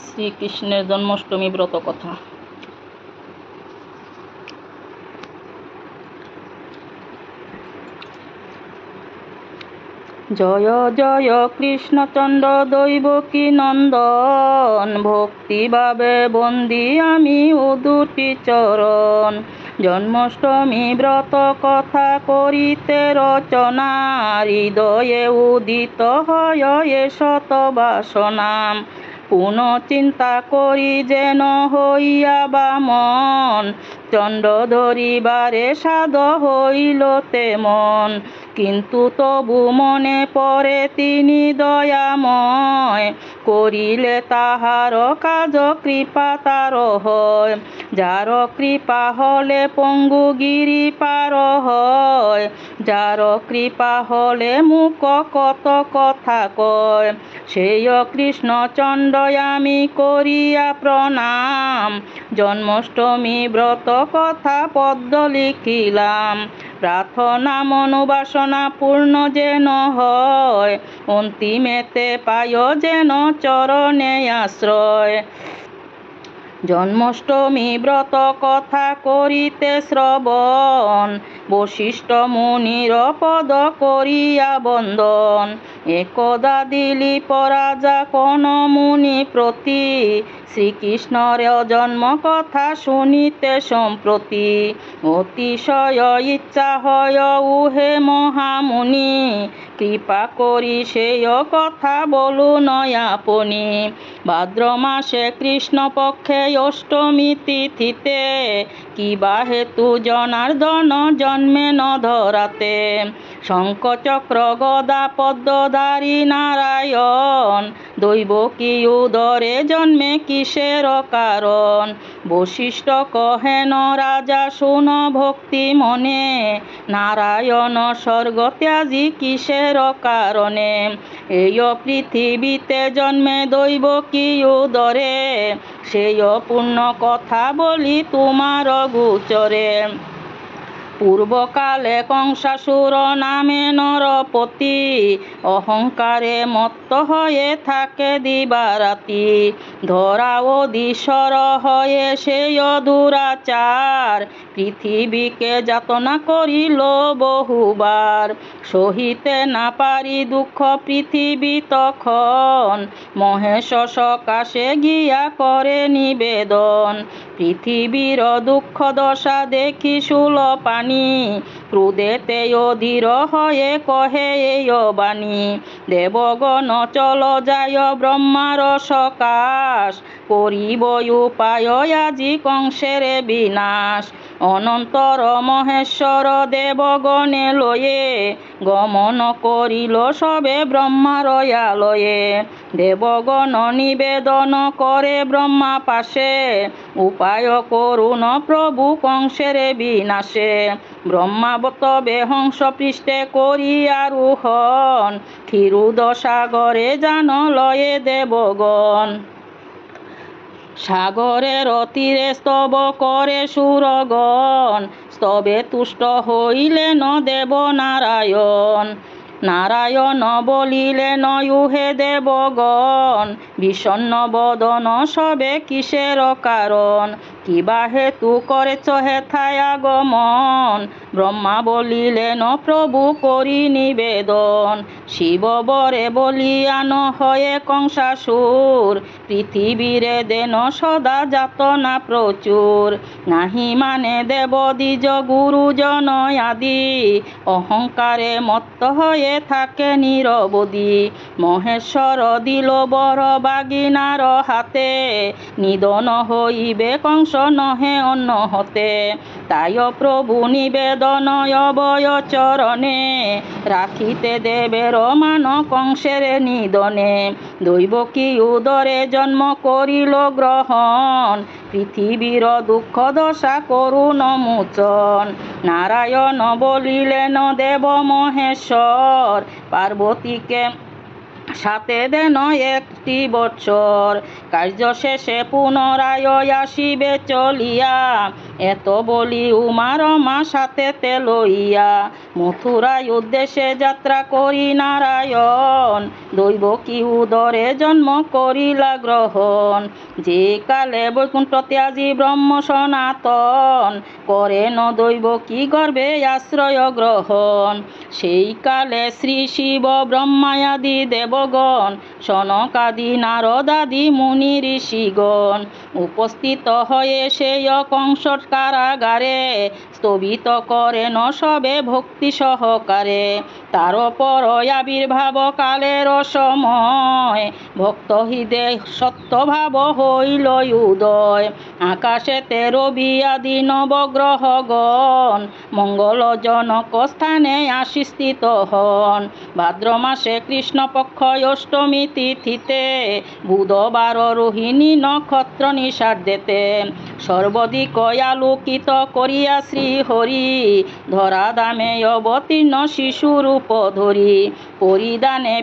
শ্রীকৃষ্ণের জন্মাষ্টমী ব্রত কথা। জয় জয় কৃষ্ণচন্দ্র দৈবকী নন্দন, ভক্তিভাবে বন্দি আমি ও দুটি চরণ। জন্মাষ্টমী ব্রত কথা করিতে রচনা, হৃদয়ে উদিত হয় এ শত বাসনা। পুন চিন্তা করি যেন হইয়া বামন, চন্দ্র ধরিবারে সাধ হইল তেমন। কিন্তু তবু মনে পড়ে তিনি দয়াময়, করিলে তাহার কাজ কৃপা তার হয়। যার কৃপা হলে পঙ্গু গিরি পার হয়, যার কৃপা হলে মুখ কত কথা কয়। সেই কৃষ্ণচন্দ্র আমি করিয়া প্রণাম, জন্মাষ্টমী ব্রত কথা পদ্য লিখিলাম। প্রার্থনা মনোবাসনা পূর্ণ যেন হয়, অন্তিমেতে পায় যেন চরণে আশ্রয়। জন্মাষ্টমী ব্রত কথা করিতে শ্রবণ, বশিষ্ঠ মুনির পদ করিয়া বন্দন। একদা দিলীপ রাজা কোন মুনি প্রতি, শ্রীকৃষ্ণর জন্ম কথা শুনিতে সম্প্রতি। অতিশয় ইচ্ছা হয় উহে মহামুনি, কৃপা করি সেই কথা বলুন আপনি। ভাদ্র মাসে কৃষ্ণপক্ষে অষ্টমী তিথিতে, কিবা হেতু জনার্দন জন্মেন ধরাতে। শঙ্খচক্র গদা পদ্মধারী নারায়ণ, দৈবকী উদরে জন্মে কিসের কারণ। বশিষ্ঠ কহেন রাজা শুন ভক্তি মনে, নারায়ণ স্বর্গ ত্যাজি কিসের কারণে। এই পৃথিবীতে জন্মে দৈবকী উদরে, সেই পূর্ণ কথা বলি তোমার গোচরে। পূর্বকালে কংসাসুর নামে নরপতি, অহংকারে মত্ত হয়ে থাকে দিবারাতি। ধরা অধীশ্বর হয়ে সেই দুরাচার, পৃথিবীকে যাতনা করিল বহুবার। সহিতে না পারি দুঃখ পৃথিবী তখন, মহেশ সকাশে গিয়া করে নিবেদন। পৃথিবীর দুঃখ দশা দেখি শূলপাণি, ক্রোধেতে অধীর হয়ে কহে এই বাণী। দেবগণ চল যায় ব্রহ্মার সকাশ, করিব উপায় আজি কংসের বিনাশ। অনন্তর মহেশ্বর দেবগণে লয়ে, গমন করিল সবে ব্রহ্মার আলয়ে। দেবগণ নিবেদন করে ব্রহ্মা পাশে, উপায় করুন প্রভু কংসের বিনাশে। ব্রহ্মা তবে হংস পৃষ্ঠে করিয়া রোহণ, ক্ষীরোদসাগরে যান লয়ে দেবগণ। সাগরের তীরে স্তব করে সুরগণ, স্তবে তুষ্ট হইলেন দেব নারায়ণ। নারায়ণ বলিলেন উহে দেবগণ, বিষণ্ণ বদন সবে কিসের কারণ। কিবা হেতু করেছ হেথায় আগমন, ব্রহ্মা বলিলেন প্রভু করি নিবেদন। শিব বরে বলিয়ান হয়ে কংসাসুর, পৃথিবীরে দেন সদা যাতনা প্রচুর। নাহি মানে দেব দ্বিজ গুরুজন আদি, অহংকারে মত্ত হয়ে থাকে নিরবধি। মহেশ্বর দিল বর বাগিনার হাতে, নিধন হইবে কংস নহে অন্য হতে। তাই প্রভু নিবেদন অভয় চরণে, রাখিতে দেবের মান কংসের নিধনে। দৈবকী উদরে জন্ম করিল গ্রহণ, পৃথিবীর দুঃখ দশা করুণ মোচন। নারায়ণ বলিলেন দেব মহেশ্বর, পার্বতীকে সাথে দেন একটি বৎসর। কার্য শেষে পুনরায় আসিবে চলিয়া, এত বলি উমার মা সাথেতে লইয়া মথুরায় উদ্দেশ্যে যাত্রা করি নারায়ণ দৈব কি উদরে জন্ম করিলা গ্রহণ যে কালে বৈকুণ্ঠ ত্যাজি ব্রহ্ম সনাতন করেন দৈব কি গর্ভে আশ্রয় গ্রহণ সেই কালে শ্রী শিব ব্রহ্মায়াদি দেবগণ সনকাদি নারদাদি মুনি ঋষিগণ উপস্থিত হয়ে সেই কংসর কারাগারে স্থবিত করেন সবে ভক্তি সহকারে তার পর আবির্ভাব কালের সময় ভক্ত হৃদে সত্যভাব হইল উদয় আকাশেতে রবি আদি নবগ্রহগণ মঙ্গলজনক স্থানে আসি স্থিত হন ভাদ্র মাসে কৃষ্ণপক্ষ অষ্টমী তিথিতে বুধবার রোহিণী নক্ষত্র নিষাদেতে সর্বদিক আলোকিত করিয়া শ্রীহরি ধরাধামে অবতীর্ণ শিশুরূপ ধরি পরিধানে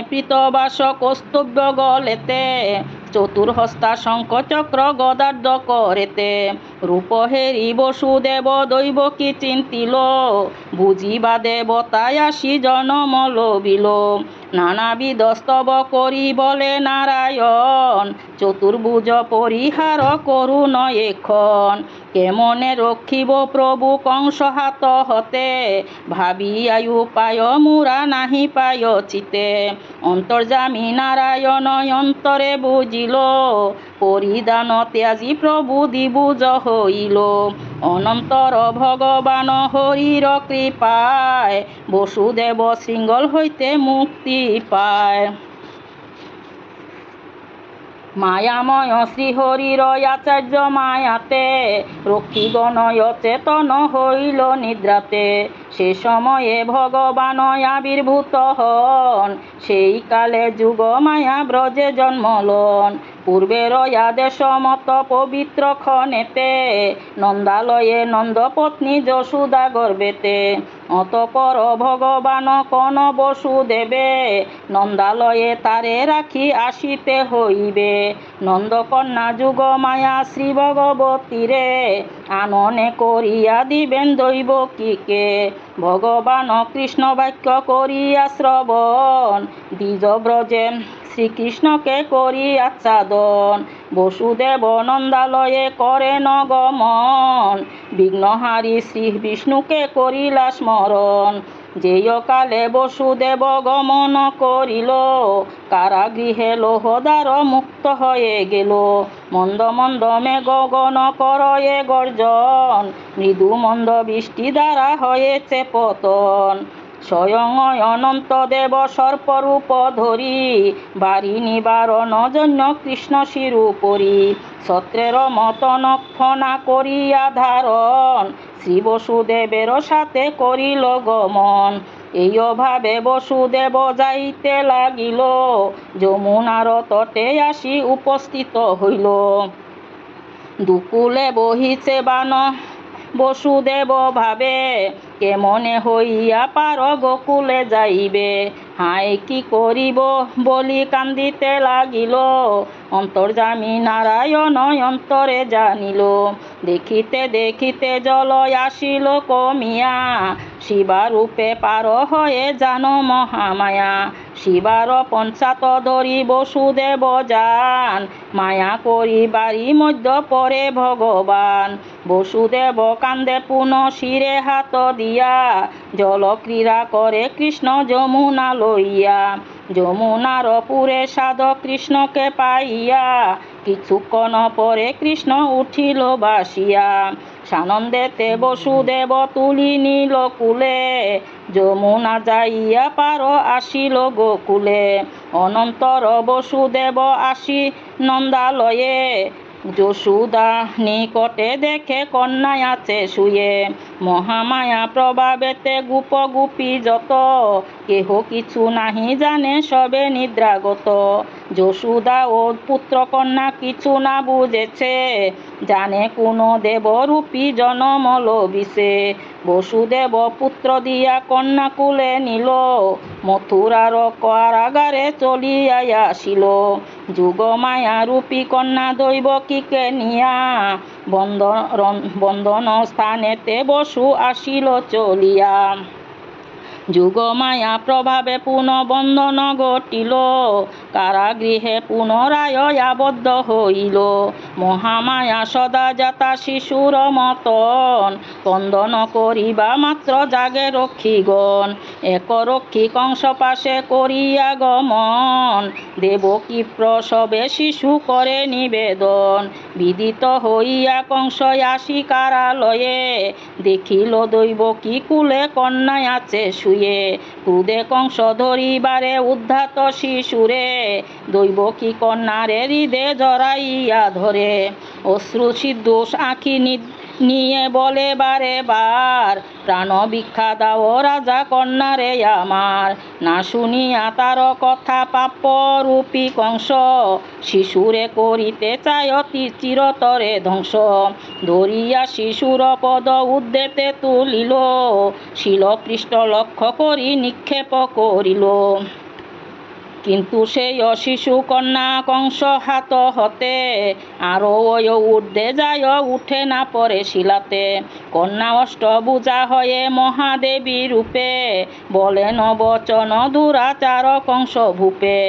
পীতবাস কৌস্তব্য গলেতে চতুর্হস্তা শঙ্খ চক্র গদার্ধ করেতে রূপহেরি বসুদেব দৈব কি চিন্তিল বুঝিবা দেবতায় আসি জনম লবিল নানাবিধ স্তব করি বলে নারায়ণ চতুর্ভুজ পরিহার করুন এখন কেমনে রক্ষিব প্রভু কংস হাত হতে ভাবিয়াই উপায় মুরা নাহি পায় চিতে অন্তর্যামী নারায়ণ অন্তরে বুঝিল পরিধান ত্যাজি প্রভু দ্বিভুজ হইল অনন্তর ভগবান হরির কৃপায় বসুদেব শৃঙ্গল হইতে মুক্তি পায় মায়াময় শ্রীহরির আচার্য মায়াতে রক্ষীগণ চেতন হইল নিদ্রাতে সে সময়ে ভগবান আবির্ভূত হন সেই কালে যুগ মায়া ব্রজে জন্মলন পূর্বের আদেশ মত পবিত্র ক্ষণেতে নন্দালয়ে নন্দপত্নী যশোদা গর্ভেতে অতপর ভগবান কন বসুদেবে নন্দালয়ে তারে রাখি আসিতে হইবে নন্দকন্যা যুগ মায়া শ্রী ভগবতীরে আননে করিয়া দিবেন দৈব কিকে ভগবান কৃষ্ণ বাক্য করিয়া শ্রবণ দ্বিজ ব্রজে শ্রীকৃষ্ণকে করি আচ্ছাদন বসুদেব নন্দালয়ে করেন গমন বিঘ্নহারী শ্রী বিষ্ণুকে করিলা স্মরণ যেয় কালে বসুদেব গমন করিল কারাগৃহে লোহদার মুক্ত হয়ে গেল মন্দ মন্দ মেঘ গণ করয়ে গর্জন মৃদু মন্দ বৃষ্টি দ্বারা হয়েছে পতন স্বয়ং অনন্ত দেব সর্পরূপ ধরি বাড়ি নিবারণ জন্য কৃষ্ণ শিরুপরি ছত্রের মতন ফনা করিয়া ধারণ শ্রী বসুদেবের সাথে করিল গমন এই অভাবে বসুদেব যাইতে লাগিল যমুনার তটে আসি উপস্থিত হইল দুকুলে বহিছে বান বসুদেব ভাবে কেমনে হইয়া পার গোকুলে যাইবে হায় কি করিব বলি কান্দিতে লাগিল অন্তর্যামী নারায়ণ অন্তরে জানিল দেখিতে দেখিতে জল আসিল কমিয়া শিবারূপে পার হয়ে জান মহামায়া শিবার পঞ্চাত ধরি বসুদেব যান মায়া করি বাড়ি মধ্য পরে ভগবান বসুদেব কান্দে পুনঃ শিরে হাত দিয়া জল ক্রীড়া করে কৃষ্ণ যমুনা লইয়া যমুনার পুরে সাধ কৃষ্ণকে পাইয়া কিছুক্ষণ পরে কৃষ্ণ উঠিল বাসিয়া সানন্দেতে বসুদেব তুলি নিল কুলে যমুনা যাইয়া পার আসিল গোকুলে অনন্তর বসুদেব আসি নন্দালয়ে যশোদা নিকটে দেখে কন্যা আছে শুয়ে মহামায়া প্রভাবেতে গোপ গোপী যত কেহ কিছু নাহি জানে সবে নিদ্রাগত যশোদা ও পুত্র কন্যা কিছু না বুঝেছে জানে কোনো দেবরূপী জনম লভিছে বসুদেব পুত্র দিয়া কন্যা কুলে নিল, মথুরার কারাগারে চলিয়া আসিল। যুগমায়া রূপী কন্যা দৈবকীকে নিয়া বন্দন স্থানেতে বসু আসিল চলিয়া। যুগমায়া প্রভাবে পুনঃ বন্ধন ঘটিল, কারাগৃহে পুনরায় আবদ্ধ হইল। মহামায়া সদা যাতা শিশুর মতন, বন্দন করিবা মাত্র জাগে রক্ষীগণ। এক রক্ষী কংস পাশে করিয়া গমন, দেবকী প্রসবে শিশু করে নিবেদন। বিদিত হইয়া কংস আসি কারালয়ে, দেখিল দৈবকী কুলে কন্যা আছে শুয়ে। ক্রোধে কংস ধরিবারে উদ্ধাত শিশুরে, দৈবকী কন্যারে হৃদে জড়াইয়া ধরে। অশ্রু সিদ্ধোষ আঁখি নিয়ে বলে বারে বার, প্রাণ ভিক্ষা দাও রাজা কন্যারে আমার। না শুনিয়া তার কথা পাপরূপী কংস, শিশুরে করিতে চায় চিরতরে ধ্বংস। ধরিয়া শিশুর পদ উদ্যেতে তুলিল, শিলপৃষ্ঠ লক্ষ্য করি নিক্ষেপ করিল। কিন্তু সেই শিশু কন্যা কংস হাত হতে, আরো ঊর্ধ্বে যায় উঠে না পরে শিলাতে। কন্যা অষ্টভুজা হয়ে মহাদেবী রূপে, বলেন বচন দুরাচার কংস ভূপে।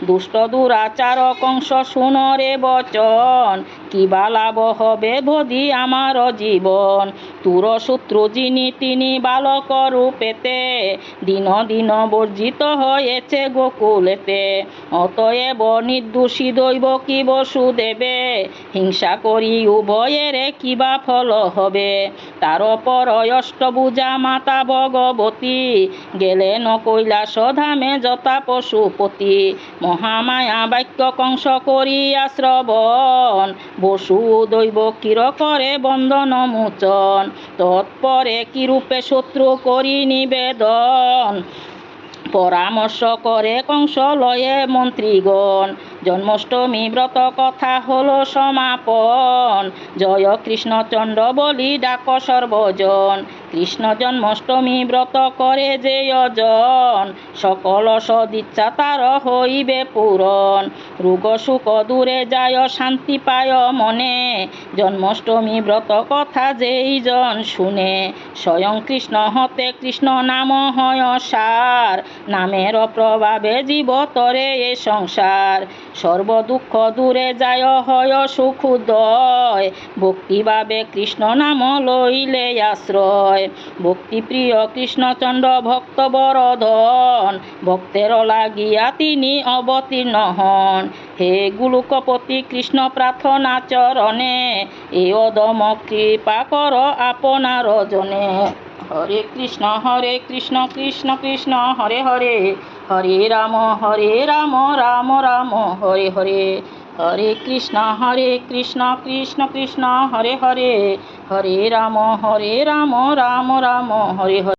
দুষ্ট দুরাচার কংস শুনরে বচন, কিবা লাভ হবে বধি আমার জীবন। তুর শত্রু যিনি তিনি বালক রূপেতে, দিন দিন বর্জিত হয়েছে গোকুলেতে। অতএব নির্দোষী দৈবকী বসুদেবে, হিংসা করি উভয়েরে কিবা ফল হবে। তার পর অষ্টভুজা মাতা ভগবতী, গেলেন কৈলাস ধামে যথা পশুপতি। মহামায়া বাক্য কংস করিয়া শ্রবণ, বসু দৈবকীর করে বন্দন মোচন। তৎপরে কিরূপে শত্রু করি নিবেদন, পরামর্শ করে কংস লয়ে মন্ত্রীগণ। জন্মাষ্টমী ব্রত কথা হলো সমাপন, জয় কৃষ্ণচন্দ্র বলি ডাক সর্বজন। কৃষ্ণ জন্মাষ্টমী ব্রত করে যে জন, সকল সদিচ্ছা তার হইবে পূরণ। রোগ সুখ দূরে যায় শান্তি পায় মনে, জন্মাষ্টমী ব্রত কথা যেই জন শুনে। স্বয়ং কৃষ্ণ হতে কৃষ্ণ নাম হয় সার, নামের প্রভাবে জীব তরে এ সংসার। সর্ব দুঃখ দূরে যায় হয় সুখোদয়, ভক্তিভাবে কৃষ্ণ নাম লইলে আশ্রয়। ভক্তিপ্রিয় কৃষ্ণচন্দ্র ভক্ত বরধন, ভক্তের লাগিয়া তিনি অবতীর্ণ হন। হে গোলকপতি কৃষ্ণ প্রার্থনা চরণে, এ অধম কৃপা কর আপনার জনে। হরে কৃষ্ণ কৃষ্ণ কৃষ্ণ হরে হরে, হরে রাম রাম রাম হরে হরে। হরে কৃষ্ণ কৃষ্ণ কৃষ্ণ হরে হরে, হরে রাম রাম রাম হরে হরে।